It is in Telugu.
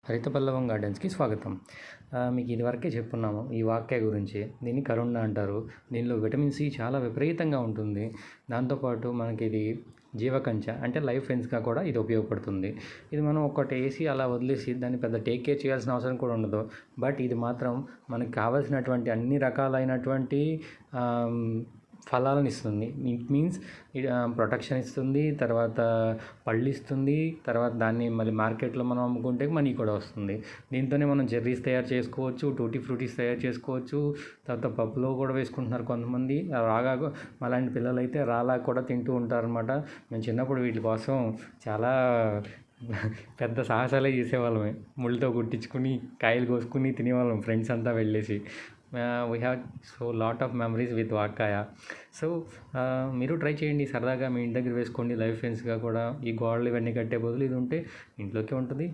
హరితపల్లవం గార్డెన్స్కి స్వాగతం. మీకు ఇదివరకే చెప్పున్నాము ఈ వాక్య గురించి. దీన్ని కరుణ అంటారు. దీనిలో విటమిన్ సి చాలా విపరీతంగా ఉంటుంది. దాంతోపాటు మనకి ఇది జీవకంచ అంటే లైఫ్ ఫెన్స్గా కూడా ఇది ఉపయోగపడుతుంది. ఇది మనం ఒకటి వేసి అలా వదిలేసి దాన్ని పెద్ద టేక్ కేర్ చేయాల్సిన అవసరం కూడా ఉండదు. బట్ ఇది మాత్రం మనకు కావాల్సినటువంటి అన్ని రకాలైనటువంటి ఫలాలను ఇస్తుంది. ఇట్ మీన్స్ ప్రొటెక్షన్ ఇస్తుంది, తర్వాత పళ్ళు ఇస్తుంది, తర్వాత దాన్ని మళ్ళీ మార్కెట్లో మనం అమ్ముకుంటే మనీ కూడా వస్తుంది. దీంతోనే మనం జెర్రీస్ తయారు చేసుకోవచ్చు, టూటీ ఫ్రూటీస్ తయారు చేసుకోవచ్చు, తర్వాత పప్పులో కూడా వేసుకుంటున్నారు కొంతమంది. రాగా అలాంటి పిల్లలు అయితే రాలా కూడా తింటూ ఉంటారనమాట. మేము చిన్నప్పుడు వీటి కోసం చాలా పెద్ద సాహసాలే చేసేవాళ్ళమే. ముళ్ళతో కుట్టించుకుని కాయలు కోసుకుని తినేవాళ్ళం ఫ్రెండ్స్ అంతా వెళ్ళేసి. We have so lot of memories with వాక్కాయ. సో మీరు ట్రై చేయండి, సరదాగా మీ ఇంటి దగ్గర వేసుకోండి. లైఫ్ ఫెన్స్గా కూడా ఈ గోడలు ఇవన్నీ కట్టే బదులు ఇది ఉంటే ఇంట్లోకే ఉంటుంది.